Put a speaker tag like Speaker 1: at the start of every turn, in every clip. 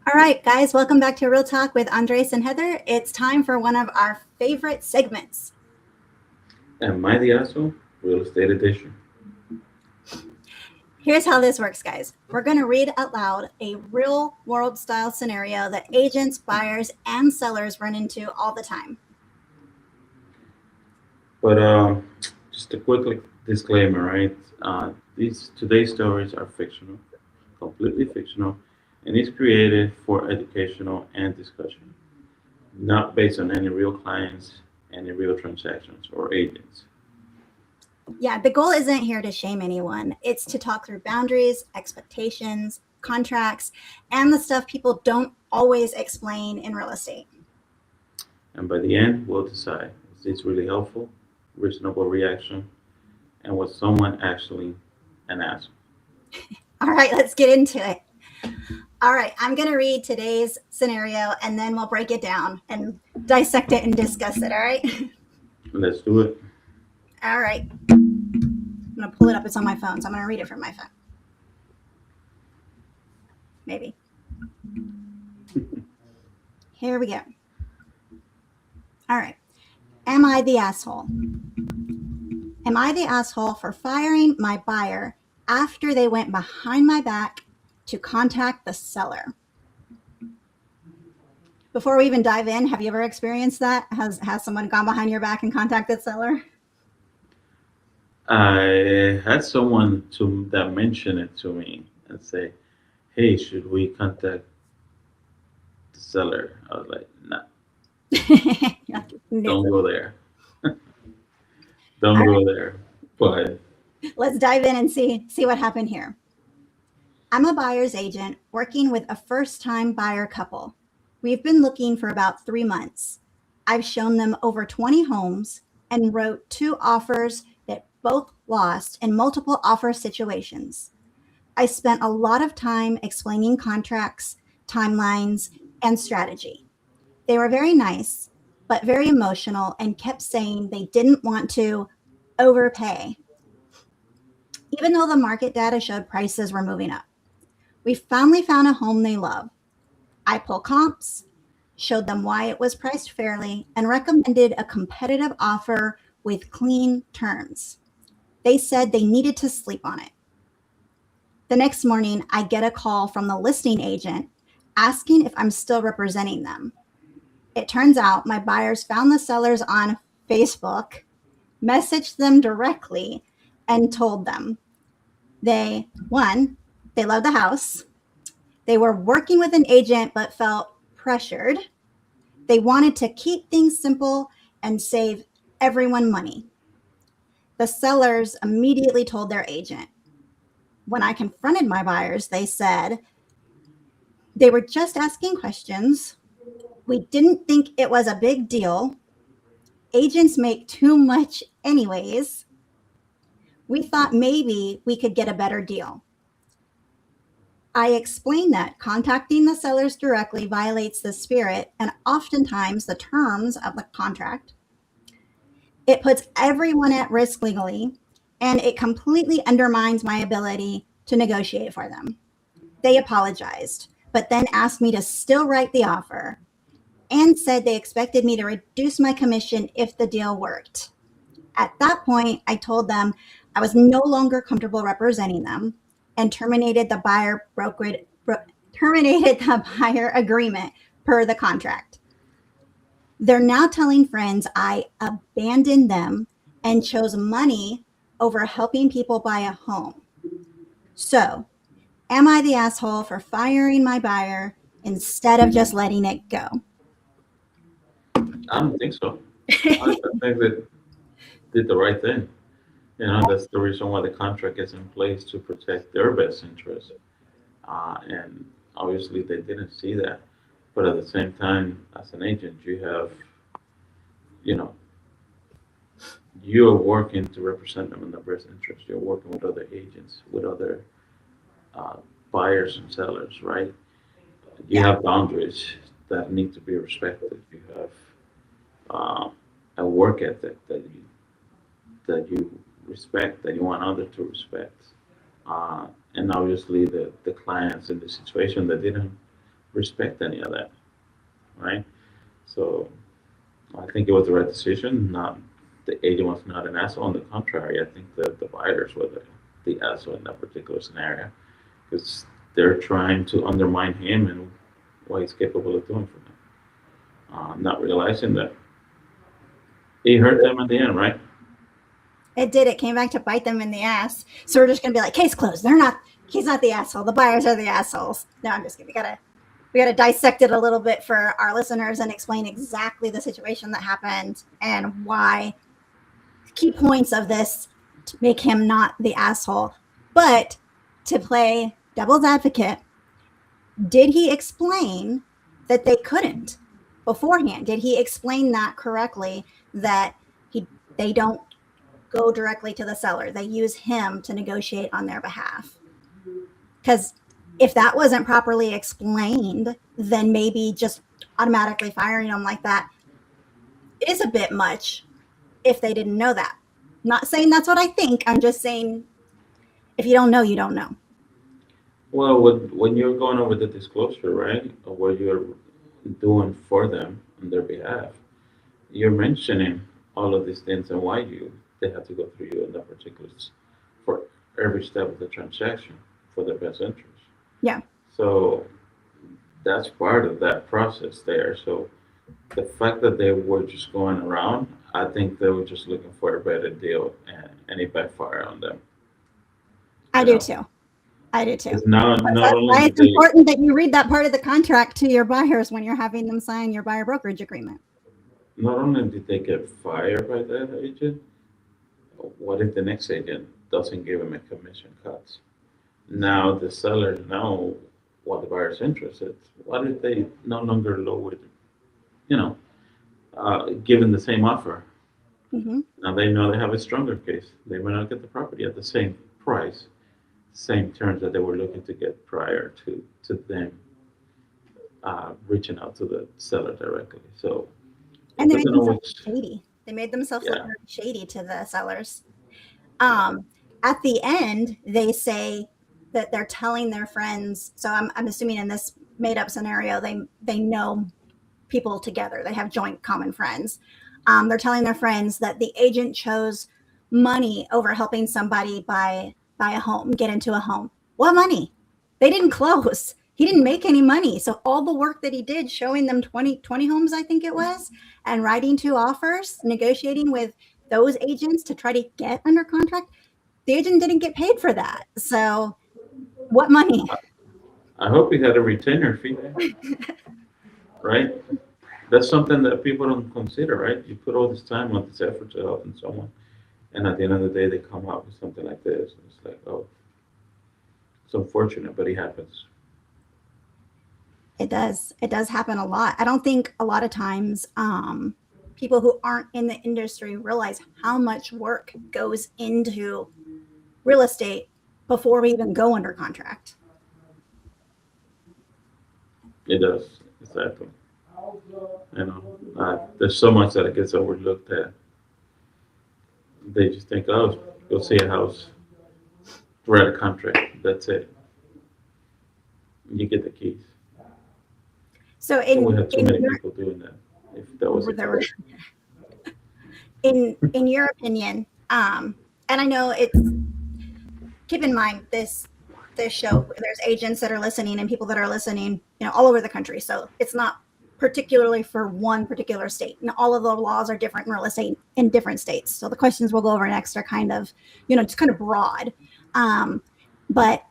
Speaker 1: All right, guys, welcome back to Real Talk with Andres and Heather. It's time for one of our favorite segments.
Speaker 2: And my Diazo, Real Estate Edition.
Speaker 1: Here's how this works, guys. We're going to read out loud a real world style scenario that agents, buyers, and sellers run into all the time.
Speaker 2: But just a quick disclaimer, right? These today's stories are fictional, completely fictional, and it's created for educational and discussion, not based on any real clients, any real transactions or agents.
Speaker 1: Yeah, the goal isn't here to shame anyone, it's to talk through boundaries, expectations, contracts, and the stuff people don't always explain in real estate.
Speaker 2: And by the end, we'll decide is this really helpful, reasonable reaction, and was someone actually an asshole?
Speaker 1: All right, let's get into it. All right, I'm going to read today's scenario and then we'll break it down and dissect it and discuss it. All right.
Speaker 2: Let's do it.
Speaker 1: All right. I'm going to pull it up. It's on my phone, so I'm going to read it from my phone. Maybe. Here we go. All right. Am I the asshole? Am I the asshole for firing my buyer after they went behind my back to contact the seller? Before we even dive in, have you ever experienced that? Has someone gone behind your back and contacted the seller?
Speaker 2: I had someone to that mention it to me and say, "Hey, should we contact the seller?" I was like, "Nah, don't go there. Don't
Speaker 1: All
Speaker 2: go
Speaker 1: right,
Speaker 2: there." But
Speaker 1: let's dive in and see what happened here. I'm a buyer's agent working with a first-time buyer couple. We've been looking for about 3 months. I've shown them over 20 homes and wrote 2 offers that both lost in multiple offer situations. I spent a lot of time explaining contracts, timelines, and strategy. They were very nice, but very emotional and kept saying they didn't want to overpay, even though the market data showed prices were moving up. We finally found a home they love. I pulled comps, showed them why it was priced fairly, and recommended a competitive offer with clean terms. They said they needed to sleep on it. The next morning, I get a call from the listing agent asking if I'm still representing them. It turns out my buyers found the sellers on Facebook, messaged them directly, and told them one, they love the house. They were working with an agent but felt pressured. They wanted to keep things simple and save everyone money. The sellers immediately told their agent. When I confronted my buyers, they said they were just asking questions. We didn't think it was a big deal. Agents make too much anyways. We thought maybe we could get a better deal. I explained that contacting the sellers directly violates the spirit and oftentimes the terms of the contract. It puts everyone at risk legally, and it completely undermines my ability to negotiate for them. They apologized, but then asked me to still write the offer and said they expected me to reduce my commission if the deal worked. At that point, I told them I was no longer comfortable representing them and terminated the terminated the buyer agreement per the contract. They're now telling friends I abandoned them and chose money over helping people buy a home. So, am I the asshole for firing my buyer instead of just letting it go?
Speaker 2: I don't think so. I think that did the right thing. That's the reason why the contract is in place to protect their best interest. And obviously, they didn't see that. But at the same time, as an agent, you know, you're working to represent them in their best interest. You're working with other agents, with other uh, buyers and sellers, right? You
Speaker 1: Yeah.
Speaker 2: have boundaries that need to be respected. You have uh, a work ethic that you respect, that you want others to respect. And obviously, the clients in the situation that didn't respect any of that, right? So I think it was the right decision. Not the agent was not an asshole. On the contrary, I think that the buyers were the asshole in that particular scenario because they're trying to undermine him and what he's capable of doing for them. Not realizing that it hurt them at the end, right?
Speaker 1: It did. It came back to bite them in the ass. So we're just gonna be like, case closed. They're not. He's not the asshole. The buyers are the assholes. No, I'm just kidding. We gotta dissect it a little bit for our listeners and explain exactly the situation that happened and why. Key points of this to make him not the asshole. But to play devil's advocate, did he explain that they couldn't beforehand? Did he explain that correctly? That they don't go directly to the seller. They use him to negotiate on their behalf. Because if that wasn't properly explained, then maybe just automatically firing them like that is a bit much if they didn't know that. Not saying that's what I think. I'm just saying if you don't know, you don't know.
Speaker 2: Well, when you're going over the disclosure, right, of what you're doing for them on their behalf, you're mentioning all of these things and why they have to go through you in that particular for every step of the transaction for their best interest.
Speaker 1: Yeah.
Speaker 2: So that's part of that process there. So the fact that they were just going around, I think they were just looking for a better deal and it backfired on them.
Speaker 1: I
Speaker 2: You
Speaker 1: do
Speaker 2: know,
Speaker 1: too. I do too.
Speaker 2: because now not
Speaker 1: That's
Speaker 2: only
Speaker 1: why
Speaker 2: did
Speaker 1: it's
Speaker 2: they,
Speaker 1: important that you read that part of the contract to your buyers when you're having them sign your buyer brokerage agreement.
Speaker 2: not only did they get fired by that agent, what if the next agent doesn't give them a commission cut? Now the sellers know what the buyer's interest is. What if they no longer lower, you know, given the same offer?
Speaker 1: Hmm.
Speaker 2: Now they know they have a stronger case. They may not get the property at the same price, same terms that they were looking to get prior to them reaching out to the seller directly. So it
Speaker 1: And they made
Speaker 2: doesn't
Speaker 1: themselves
Speaker 2: always,
Speaker 1: shady. They made themselves look
Speaker 2: yeah,
Speaker 1: very shady to the sellers.
Speaker 2: yeah.
Speaker 1: At the end, they say that they're telling their friends. So I'm assuming in this made up scenario, they know people together. They have joint common friends. They're telling their friends that the agent chose money over helping somebody buy a home, get into a home. What money? They didn't close. He didn't make any money. So all the work that he did showing them 20 homes, I think it was, and writing 2 offers, negotiating with those agents to try to get under contract, the agent didn't get paid for that. So what money?
Speaker 2: I hope he had a retainer fee, right? That's something that people don't consider, right? You put all this time, all this effort to helping someone, and at the end of the day, they come out with something like this. It's like, oh, it's unfortunate, but it happens.
Speaker 1: It does. It does happen a lot. I don't think a lot of times people who aren't in the industry realize how much work goes into real estate before we even go under contract.
Speaker 2: It does, exactly. You know, there's so much that gets overlooked that they just think, oh, go see a house, write a contract, that's it. You get the keys.
Speaker 1: So
Speaker 2: And we have too
Speaker 1: in
Speaker 2: many
Speaker 1: your
Speaker 2: people doing that. If that was the
Speaker 1: there were,
Speaker 2: case,
Speaker 1: in your opinion, and I know it's keep in mind this show there's agents that are listening and people that are listening, all over the country. So it's not particularly for one particular state. And all of the laws are different in real estate in different states. So the questions we'll go over next are kind of, just kind of broad. But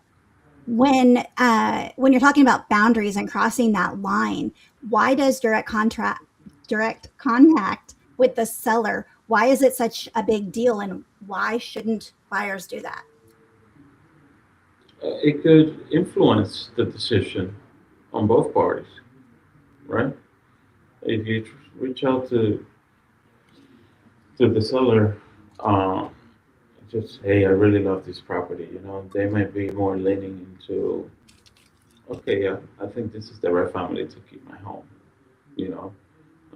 Speaker 1: when you're talking about boundaries and crossing that line, why does direct contact with the seller? Why is it such a big deal, and why shouldn't buyers do that?
Speaker 2: it could influence the decision on both parties, right? If you reach out to the seller, uh, just hey, I really love this property. They might be more leaning into, okay, yeah, I think this is the right family to keep my home. You know,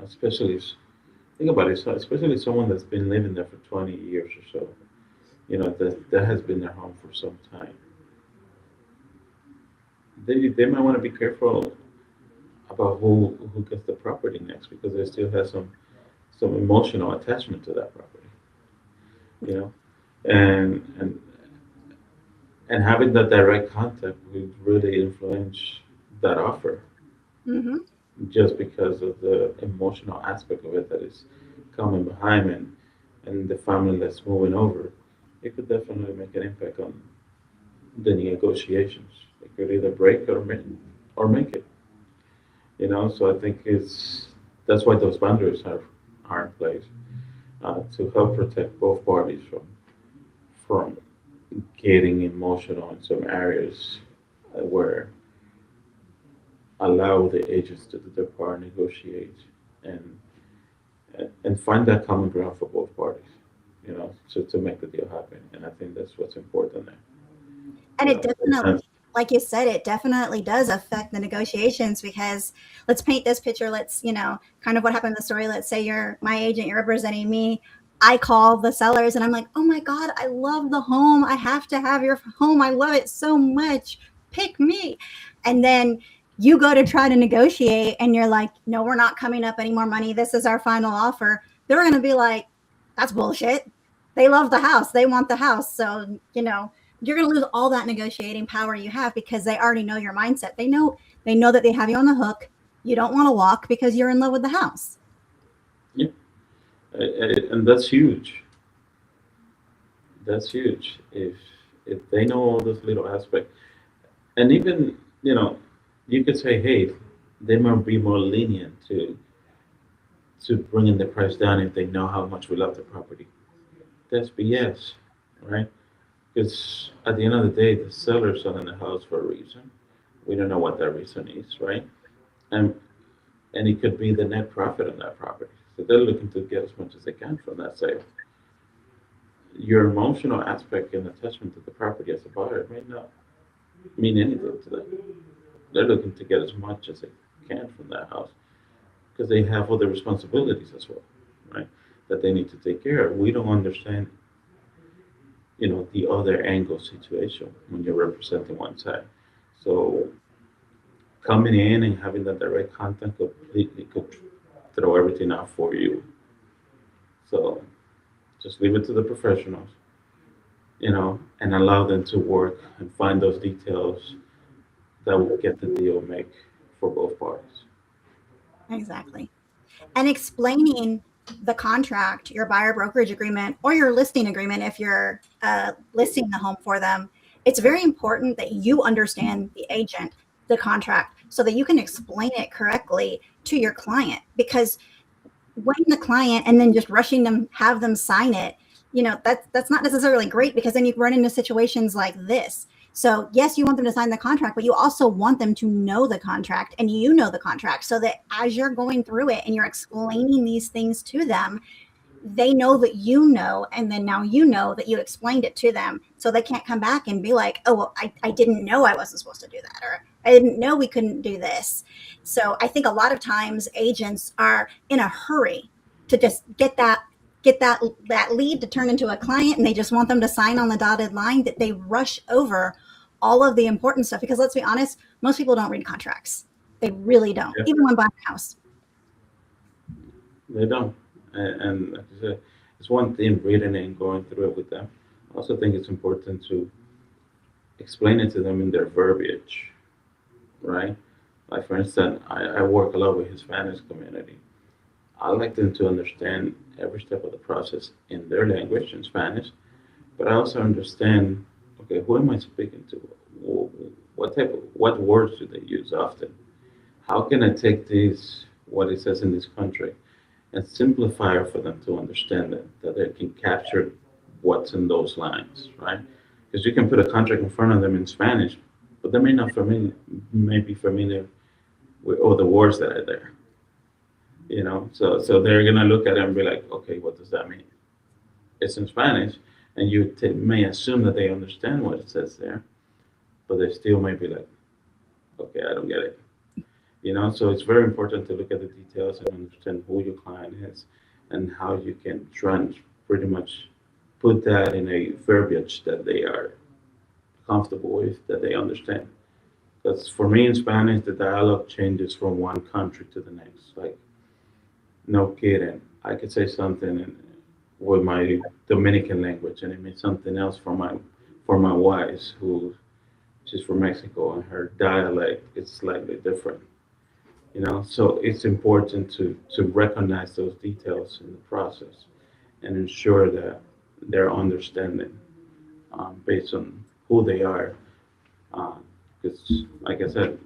Speaker 2: especially think about it, so especially someone that's been living there for 20 years or so. That has been their home for some time. They might want to be careful about who gets the property next because they still have some emotional attachment to that property, you know, and and having that direct contact would really influence that offer
Speaker 1: Hmm.
Speaker 2: just because of the emotional aspect of it that is coming behind and the family that's moving over. It could definitely make an impact on the negotiations. It could either break or make it. You know, so I think it's that's why those boundaries are in place to help protect both parties from getting emotional in some areas where allow the agents to do their part, negotiate, and and find that common ground for both parties. You know, to make the deal happen. And I think that's what's important there.
Speaker 1: And
Speaker 2: You
Speaker 1: it
Speaker 2: know,
Speaker 1: definitely,
Speaker 2: sometimes
Speaker 1: like you said, it definitely does affect the negotiations because let's paint this picture. Let's, kind of what happened in the story. Let's say you're my agent, you're representing me. I call the sellers and I'm like, oh my God, I love the home. I have to have your home. I love it so much. Pick me. And then you go to try to negotiate and you're like, no, we're not coming up any more money. This is our final offer. They're going to be like, that's bullshit. They love the house. They want the house. So, you're going to lose all that negotiating power you have because they already know your mindset. They know that they have you on the hook. You don't want to walk because you're in love with the house.
Speaker 2: yeah, and that's huge. That's huge. If they know all this little aspect, and even you could say, hey, they might be more lenient to bringing the price down if they know how much we love the property. That's BS, right? Because at the end of the day, the seller's selling the house for a reason. We don't know what that reason is, right? And and it could be the net profit on that property. So they're looking to get as much as they can from that sale. Your emotional aspect and attachment to the property as a buyer may not mean anything to them. They're looking to get as much as they can from that house because they have other responsibilities as well, right? That they need to take care of. We don't understand, the other angle situation when you're representing one side. So coming in and having that direct contact completely could throw everything out for you. So just leave it to the professionals, and allow them to work and find those details that will get the deal make for both parties.
Speaker 1: Exactly. And explaining the contract, your buyer brokerage agreement, or your listing agreement if you're listing the home for them, it's very important that you understand the agent, the contract, so that you can explain it correctly to your client. Because when the client and then just rushing them, have them sign it, that's not necessarily great because then you run into situations like this. So yes, you want them to sign the contract, but you also want them to know the contract and you know the contract so that as you're going through it and you're explaining these things to them, they know that you know, and then now you know that you explained it to them. So they can't come back and be like, oh, well, I didn't know I wasn't supposed to do that, or I didn't know we couldn't do this. So I think a lot of times agents are in a hurry to just get that lead to turn into a client and they just want them to sign on the dotted line, that they rush over all of the important stuff because let's be honest, most people don't read contracts. They really don't,
Speaker 2: Yeah,
Speaker 1: even when buying a house.
Speaker 2: they don't. And like I said, it's one thing reading it and going through it with them. I also think it's important to explain it to them in their verbiage, right? Like for instance, I work a lot with Hispanic community. I like them to understand every step of the process in their language, in Spanish, but I also understand, okay, who am I speaking to? What words do they use often? How can I take this, what it says in this country, and simplify it for them to understand that they can capture what's in those lines, right? Because you can put a contract in front of them in Spanish, but they may be familiar with all the words that are there, So they're gonna look at it and be like, okay, what does that mean? It's in Spanish, and you may assume that they understand what it says there, but they still may be like, okay, I don't get it. So it's very important to look at the details and understand who your client is and how you can try and pretty much put that in a verbiage that they are comfortable with, that they understand. Because for me in Spanish, the dialogue changes from one country to the next. Like, no kidding. I could say something with my Dominican language, and it means something else for my wife, who she's from Mexico, and her dialect is slightly different. So it's important to recognize those details in the process and ensure that they're understanding based on who they are. Because, like I said,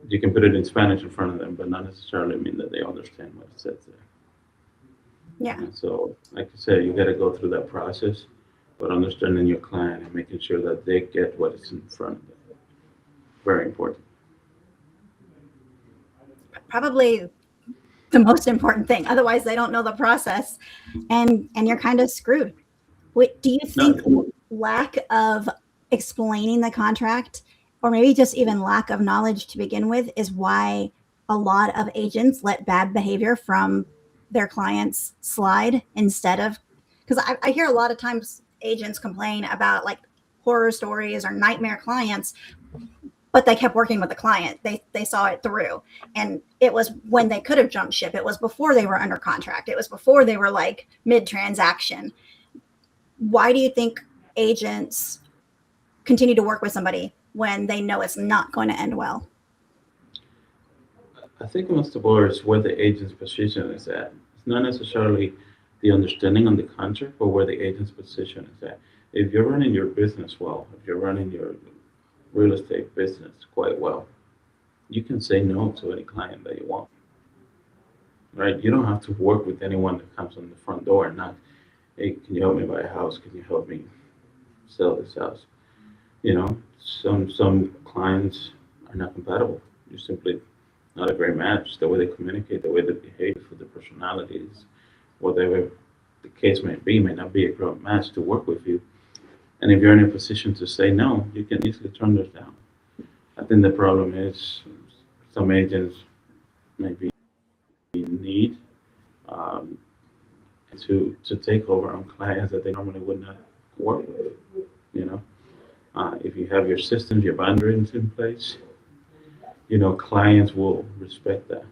Speaker 2: you can put it in Spanish in front of them, but not necessarily mean that they understand what it says there.
Speaker 1: Yeah.
Speaker 2: And so, like I said, you got to go through that process, but understanding your client and making sure that they get what is in front of them. Very important.
Speaker 1: Probably the most important thing. Otherwise, they don't know the process, and you're kind of screwed. Do you think
Speaker 2: No,
Speaker 1: lack of explaining the contract, or maybe just even lack of knowledge to begin with, is why a lot of agents let bad behavior from their clients slide instead of? Because I hear a lot of times agents complain about like horror stories or nightmare clients, but they kept working with the client. They saw it through, and it was when they could have jumped ship. It was before they were under contract. It was before they were like mid transaction. Why do you think agents continue to work with somebody when they know it's not going to end well?
Speaker 2: I think most of all is where the agent's position is at. It's not necessarily the understanding on the contract, but where the agent's position is at. If you're running your business well, if you're running your real estate business quite well, you can say no to any client that you want, right? You don't have to work with anyone that comes on the front door and not, hey, can you help me buy a house? Can you help me sell this house? Some clients are not compatible. You're simply not a great match. The way they communicate, the way they behave, for the personalities, whatever the case may be, may not be a great match to work with you. And if you're in a position to say no, you can easily turn those down. I think the problem is some agents maybe need um, to take over on clients that they normally would not work with. You know, if you have your systems, your boundaries in place, clients will respect that.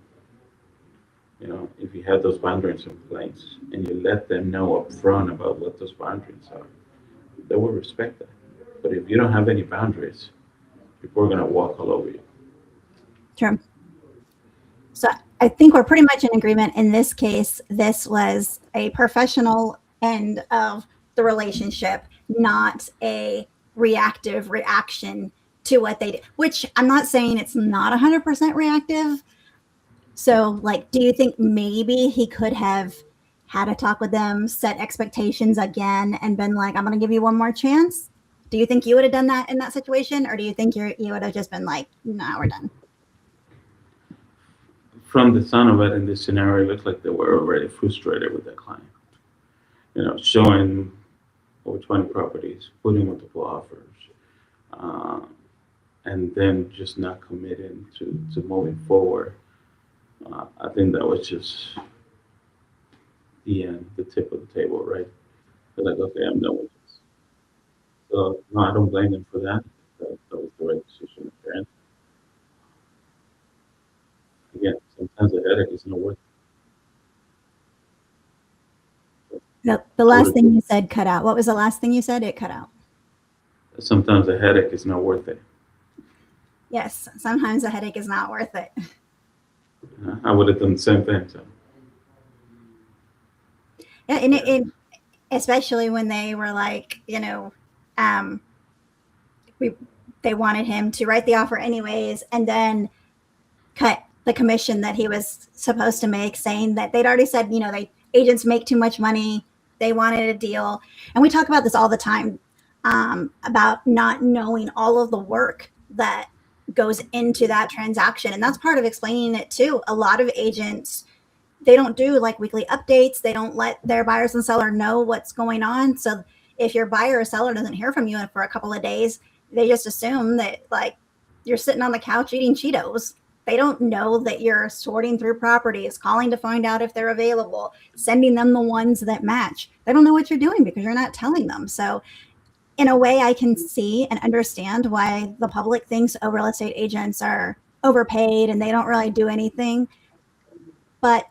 Speaker 2: If you have those boundaries in place and you let them know up front about what those boundaries are, they will respect that. But if you don't have any boundaries, people are going to walk all over you.
Speaker 1: True. So I think we're pretty much in agreement in this case. This was a professional end of the relationship, not a reactive reaction to what they did, which I'm not saying it's not 100% reactive. So, like, do you think maybe he could have had a talk with them, set expectations again, and been like, I'm going to give you one more chance? Do you think you would have done that in that situation? Or do you think you would have just been like, no, we're done?
Speaker 2: From the sound of it in this scenario, it looks like they were already frustrated with their client. Showing over 20 properties, putting multiple offers, uh, and then just not committing to moving forward. I think that was just the end, the tip of the table, right? They're like, okay, I'm done with this. So, no, I don't blame them for that. That was the right decision. And again, sometimes the headache is not worth it.
Speaker 1: The last thing you said cut out. What was the last thing you said? It cut out.
Speaker 2: Sometimes the headache is not worth it.
Speaker 1: Yes, sometimes a headache is not worth it.
Speaker 2: I would have done the same thing. So.
Speaker 1: Yeah, and especially when they were like, um, they wanted him to write the offer anyways, and then cut the commission that he was supposed to make, saying that they'd already said, agents make too much money. They wanted a deal, and we talk about this all the time, about not knowing all of the work that goes into that transaction, and that's part of explaining it too. A lot of agents, they don't do like weekly updates. They don't let their buyers and seller know what's going on. So if your buyer or seller doesn't hear from you for a couple of days, they just assume that like you're sitting on the couch eating Cheetos. They don't know that you're sorting through properties, calling to find out if they're available, sending them the ones that match. They don't know what you're doing because you're not telling them. So in a way, I can see and understand why the public thinks, oh, real estate agents are overpaid and they don't really do anything. But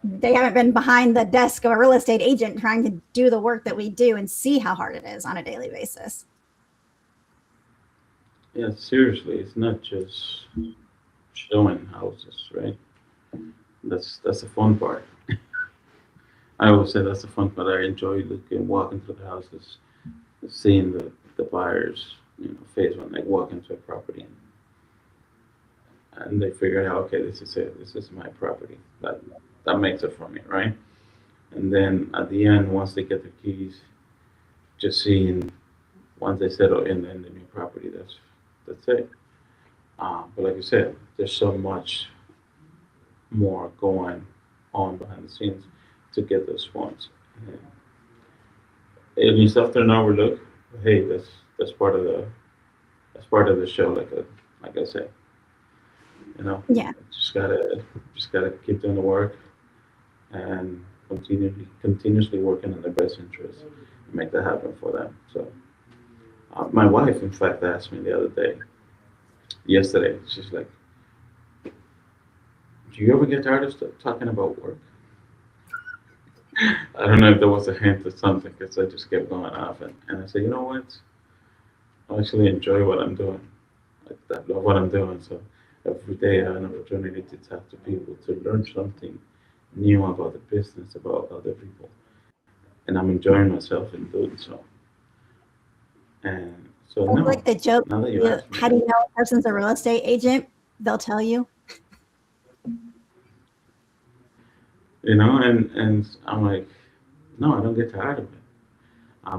Speaker 1: they haven't been behind the desk of a real estate agent trying to do the work that we do and see how hard it is on a daily basis.
Speaker 2: Yeah, seriously, it's not just showing houses, right? That's the fun part. I always say that's the fun part. I enjoy looking, walking through the houses, seeing the buyers, face when they walk into a property and they figure out, okay, this is it. This is my property. That makes it for me, right? And then at the end, once they get the keys, just seeing once they settle in the new property, that's it. But like you said, there's so much more going on behind the scenes to get those points. And it's often overlooked. Hey, that's part of the show. Like I said,
Speaker 1: Yeah.
Speaker 2: just gotta keep doing the work and continuously working in their best interest and make that happen for them. So my wife, in fact, asked me the other day, yesterday, she's like, "Do you ever get tired of talking about work?" I don't know if there was a hint or something because I just kept going off, and I said, you know what? I actually enjoy what I'm doing. I love what I'm doing. So every day I have an opportunity to talk to people, to learn something new about the business, about other people, and I'm enjoying myself in doing so. And so
Speaker 1: It's
Speaker 2: no,
Speaker 1: like the joke,
Speaker 2: now that you asked me
Speaker 1: how do
Speaker 2: that,
Speaker 1: you know a person's a real estate agent? They'll tell you.
Speaker 2: and I'm like, no, I don't get tired of it.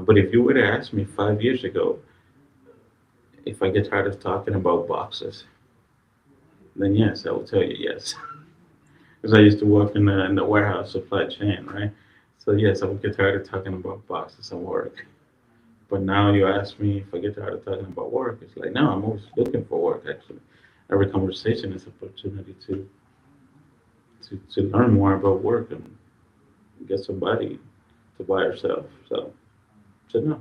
Speaker 2: But if you were to ask me 5 years ago if I get tired of talking about boxes, then yes, I will tell you yes. Because I used to work in the warehouse supply chain, right? So yes, I would get tired of talking about boxes and work. But now you ask me if I get tired of talking about work, it's like no, I'm always looking for work. Actually, every conversation is an opportunity to learn more about work and get somebody to buy yourself. So no,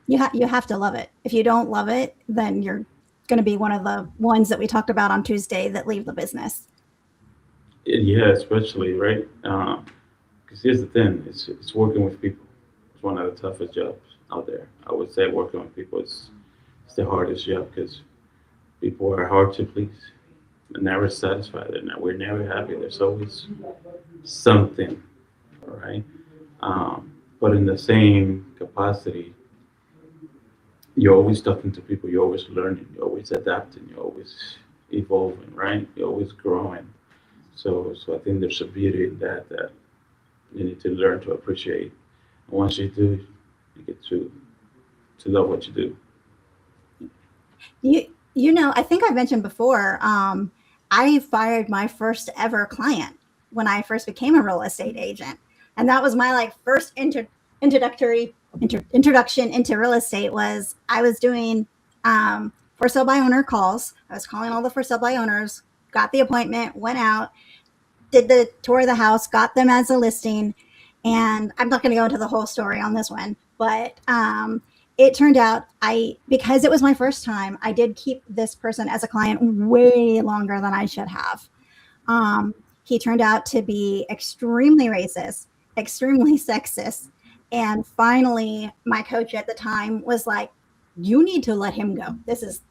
Speaker 1: You have to love it. If you don't love it, then you're going to be one of the ones that we talked about on Tuesday that leave the business.
Speaker 2: Yeah, especially right. Because here's the thing: it's working with people. It's one of the toughest jobs out there. I would say working with people is it's the hardest job because people are hard to please. They're never satisfied. We're never happy. There's always something, right? But in the same capacity, you're always talking to people. You're always learning. You're always adapting. You're always evolving, right? You're always growing. So I think there's a beauty in that you need to learn to appreciate. And once you do, you get to love what you do.
Speaker 1: I think I mentioned before, I fired my first ever client when I first became a real estate agent. And that was my like first introduction into real estate was I was doing for sale by owner calls. I was calling all the for sale by owners, got the appointment, went out, did the tour of the house, got them as a listing. And I'm not going to go into the whole story on this one, but it turned out because it was my first time, I did keep this person as a client way longer than I should have. He turned out to be extremely racist, extremely sexist. And finally, my coach at the time was like, you need to let him go. This is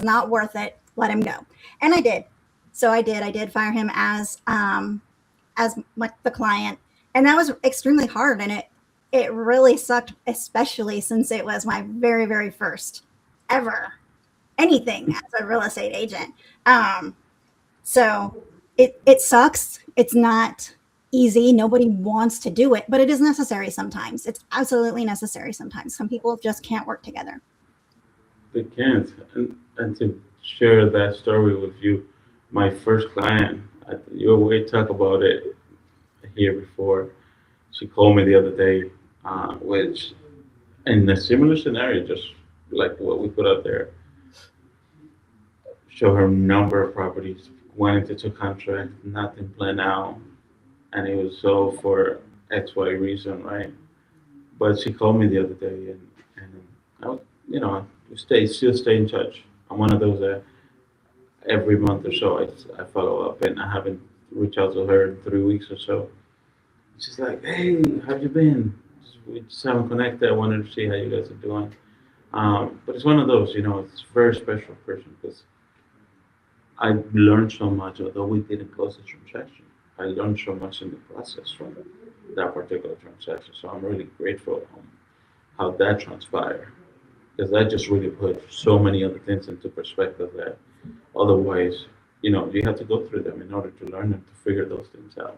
Speaker 1: not worth it. Let him go. And I did. So I did fire him as like the client. And that was extremely hard. And it really sucked, especially since it was my very, very first ever anything as a real estate agent. So it sucks. It's not easy. Nobody wants to do it, but it is necessary sometimes. It's absolutely necessary sometimes. Some people just can't work together.
Speaker 2: They can't. And to share that story with you, my first client, you already talk about it here before. She called me the other day, which in a similar scenario, just like what we put out there, show her number of properties, went into contract, nothing planned out, and it was sold for X, Y reason, right? But she called me the other day I would, still stay in touch. I'm one of those that every month or so I follow up, and I haven't reached out to her in 3 weeks or so. She's like, hey, how you been? We just haven't connected. I wanted to see how you guys are doing. But it's one of those, it's a very special person because I learned so much, although we didn't close the transaction. I learned so much in the process from that particular transaction. So I'm really grateful on how that transpired because that just really put so many other things into perspective that otherwise, you have to go through them in order to learn and to figure those things out.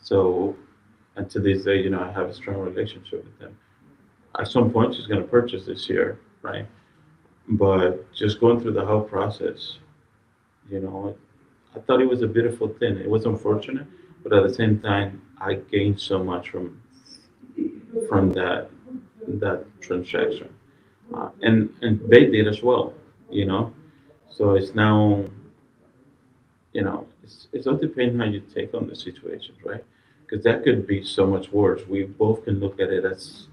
Speaker 2: So, and to this day, I have a strong relationship with them. At some point, she's going to purchase this year, right? But just going through the whole process, you know, I thought it was a beautiful thing. It was unfortunate, but at the same time, I gained so much from that transaction, and they did as well, you know. So it's now, it's all depending how you take on the situations, right? Because that could be so much worse. We both can look at it as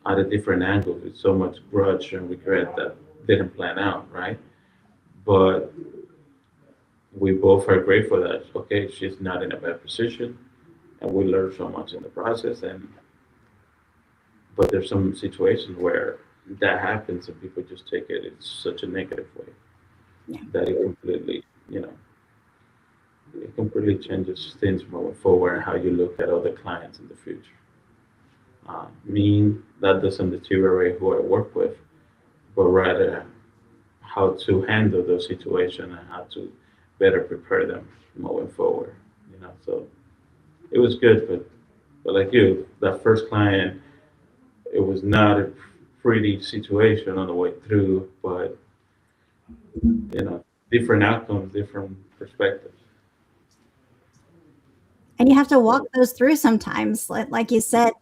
Speaker 2: at a different angle with so much grudge and regret that didn't plan out, right? But we both are grateful that okay, she's not in a bad position, and we learned so much in the process. And but there's some situations where that happens, and people just take it in such a negative way
Speaker 1: Yeah.
Speaker 2: that it completely changes things moving forward and how you look at other clients in the future. Me, that doesn't deteriorate who I work with, but rather how to handle those situations and how to better prepare them moving forward. So it was good, but like you, that first client, it was not a pretty situation on the way through, but you know, different outcomes, different perspectives.
Speaker 1: And you have to walk
Speaker 2: So
Speaker 1: those through sometimes. Like you said,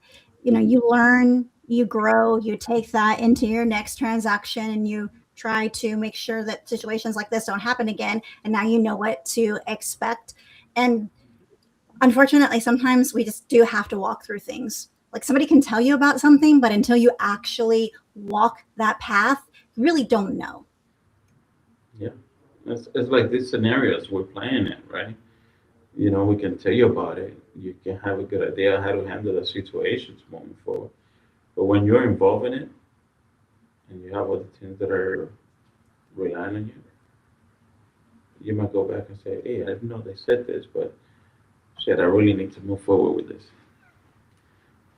Speaker 1: you learn, you grow, you take that into your next transaction, and you try to make sure that situations like this don't happen again. And now you know what to expect. And unfortunately, sometimes we just do have to walk through things. Like somebody can tell you about something, but until you actually walk that path, you really don't know.
Speaker 2: yeah, it's like these scenarios we're playing in, right? We can tell you about it. You can have a good idea how to handle the situations moving forward. But when you're involved in it and you have other things that are relying on you, you might go back and say, "Hey, I didn't know they said this, but shit, I really need to move forward with this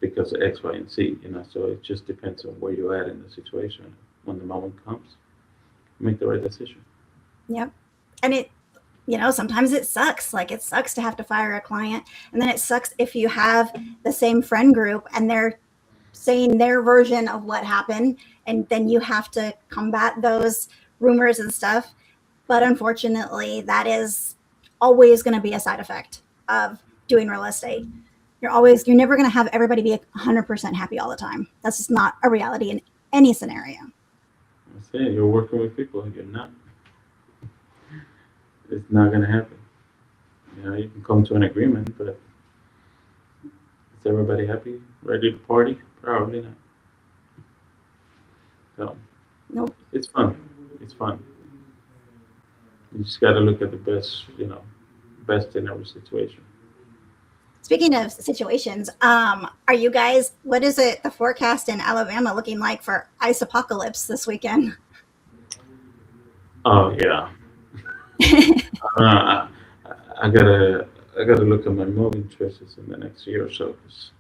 Speaker 2: because of X, Y, and Z." So it just depends on where you're at in the situation. When the moment comes, make the right decision.
Speaker 1: Yep. And sometimes it sucks. Like it sucks to have to fire a client. And then it sucks if you have the same friend group and they're saying their version of what happened. And then you have to combat those rumors and stuff. But unfortunately, that is always going to be a side effect of doing real estate. You're never going to have everybody be 100% happy all the time. That's just not a reality in any scenario.
Speaker 2: I say you're working with people, you're not. It's not going to happen. You can come to an agreement, but is everybody happy? Ready to party? Probably not. So
Speaker 1: Nope.
Speaker 2: it's fun. It's fun. You just got to look at the best, best in every situation.
Speaker 1: Speaking of situations, are you guys, what is it, the forecast in Alabama looking like for ice apocalypse this weekend?
Speaker 2: Oh yeah. Uh, I, I gotta look at my moving choices in the next year or so. 'Cause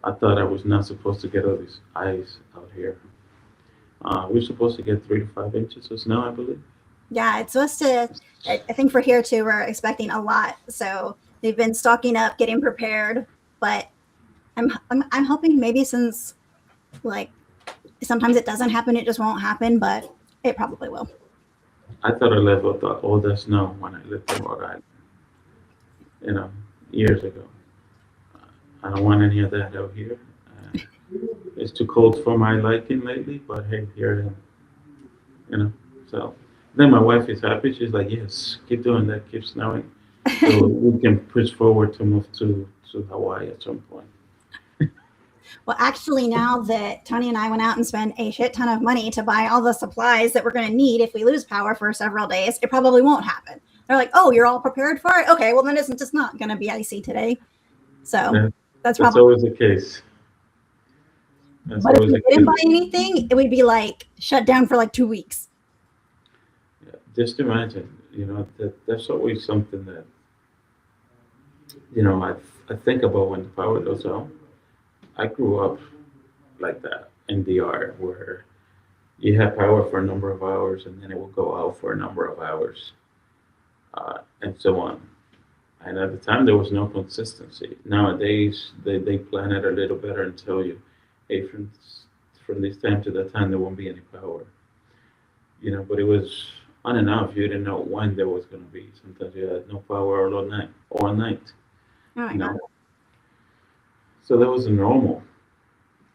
Speaker 2: I thought I was not supposed to get all this ice out here. We're supposed to get 3 to 5 inches of snow, I believe.
Speaker 1: Yeah, it's supposed to, I think for here too, we're expecting a lot. So they've been stocking up, getting prepared. But I'm hoping maybe since like sometimes it doesn't happen, it just won't happen, but it probably will.
Speaker 2: I thought I leveled all that snow when I lived in Rhode Island, you know, years ago. I don't want any of that out here. Uh, it's too cold for my liking lately, but hey, here I am, you know. So then my wife is happy. She's like, yes, keep doing that, keep snowing. So we can push forward to move to Hawaii at some point.
Speaker 1: Well, actually, now that Tony and I went out and spent a shit ton of money to buy all the supplies that we're going to need if we lose power for several days, it probably won't happen. They're like, oh, you're all prepared for it? Okay, well, then it's just not going to be icy today. So
Speaker 2: That,
Speaker 1: that's
Speaker 2: that's
Speaker 1: probably.
Speaker 2: always the case. That's
Speaker 1: But if
Speaker 2: always
Speaker 1: we
Speaker 2: the
Speaker 1: didn't
Speaker 2: case.
Speaker 1: buy anything, it would be like shut down for like 2 weeks.
Speaker 2: Yeah, just imagine, that's always something that, I think about when the power goes out. I grew up like that in DR where you have power for a number of hours and then it will go out for a number of hours, and so on. And at the time, there was no consistency. Nowadays, they plan it a little better and tell you, hey, from this time to that time, there won't be any power. But it was on and off. You didn't know when there was going to be. Sometimes you had no power all night.
Speaker 1: Oh my
Speaker 2: You
Speaker 1: God.
Speaker 2: know, so that was normal.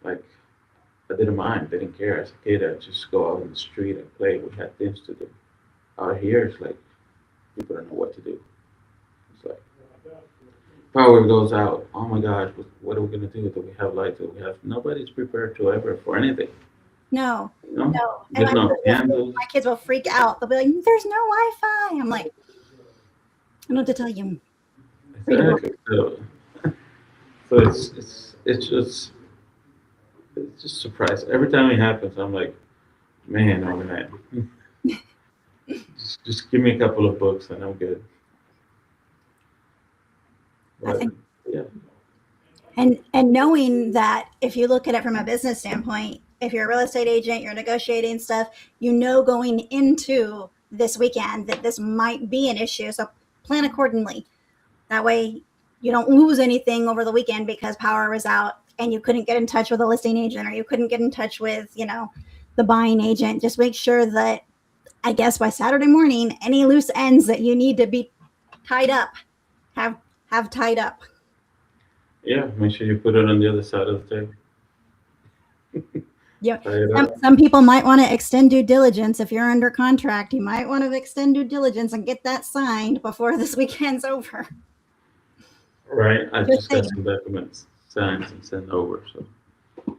Speaker 2: Like I didn't mind, didn't care. As a kid, I'd just go out in the street and play. We had things to do. Out here, it's like people don't know what to do. It's like power goes out. Oh my gosh, what are we gonna do? Do we have lights? Do we have? Nobody's prepared to ever for anything.
Speaker 1: No,
Speaker 2: You know,
Speaker 1: no. And
Speaker 2: there's no candles.
Speaker 1: my kids will freak out. They'll be like, there's no Wi-Fi. I'm like, I don't know what to tell you. Read a book.
Speaker 2: Exactly. So it's just surprise. Every time it happens, I'm like, man, oh man. Just give me a couple of books and I'm good.
Speaker 1: I
Speaker 2: But
Speaker 1: think,
Speaker 2: yeah,
Speaker 1: and knowing that if you look at it from a business standpoint, if you're a real estate agent, you're negotiating stuff, going into this weekend that this might be an issue. So plan accordingly. That way you don't lose anything over the weekend because power was out and you couldn't get in touch with a listing agent or you couldn't get in touch with, the buying agent. Just make sure that I guess by Saturday morning, any loose ends that you need to be tied up, have tied up.
Speaker 2: yeah. Make sure you put it on the other side of the table.
Speaker 1: Yeah.
Speaker 2: Tie it
Speaker 1: Some,
Speaker 2: up.
Speaker 1: some people might want to extend due diligence. If you're under contract, you might want to extend due diligence and get that signed before this weekend's over.
Speaker 2: Right. I
Speaker 1: Just
Speaker 2: just got
Speaker 1: saying.
Speaker 2: some documents signed and sent over, so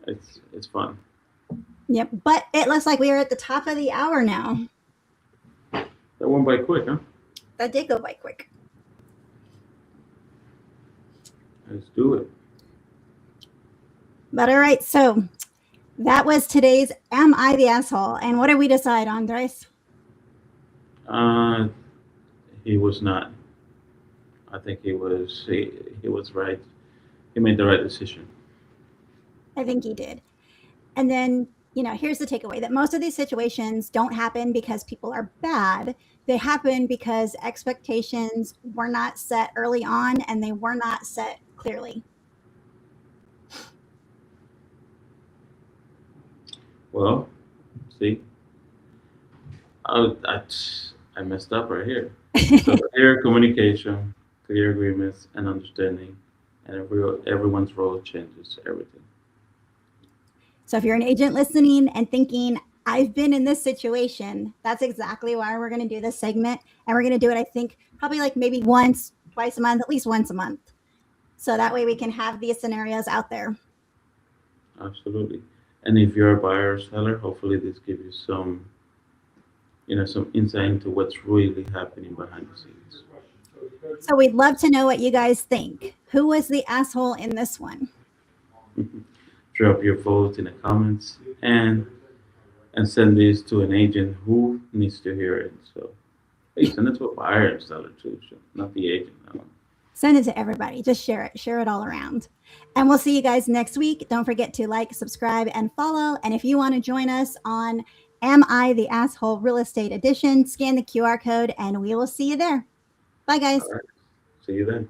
Speaker 2: it's fun.
Speaker 1: Yep. But it looks like we are at the top of the hour now.
Speaker 2: That went by quick, huh?
Speaker 1: That did go by quick.
Speaker 2: Let's do it.
Speaker 1: But all right, so that was today's Am I the Asshole? And what did we decide, Andres?
Speaker 2: Uh, he was not. I think he was right. He made the right decision.
Speaker 1: I think he did. And then, here's the takeaway that most of these situations don't happen because people are bad. They happen because expectations were not set early on and they were not set clearly.
Speaker 2: Well, see, I, I messed up right here. So clear communication, clear agreements, and understanding, and everyone's role changes everything.
Speaker 1: So if you're an agent listening and thinking, I've been in this situation, that's exactly why we're going to do this segment. And we're going to do it, I think, probably like maybe once, twice a month, at least once a month. So that way we can have these scenarios out there.
Speaker 2: Absolutely. And if you're a buyer or seller, hopefully this gives you some insight into what's really happening behind the scenes.
Speaker 1: So we'd love to know what you guys think. Who was the asshole in this one?
Speaker 2: Drop your vote in the comments and send this to an agent who needs to hear it. So hey, send it to a buyer and seller too, so not the agent. No.
Speaker 1: Send it to everybody. Just share it all around. And we'll see you guys next week. Don't forget to like, subscribe, and follow. And if you want to join us on Am I the Asshole Real Estate Edition, scan the QR code and we will see you there. Bye, guys.
Speaker 2: All right. See you then.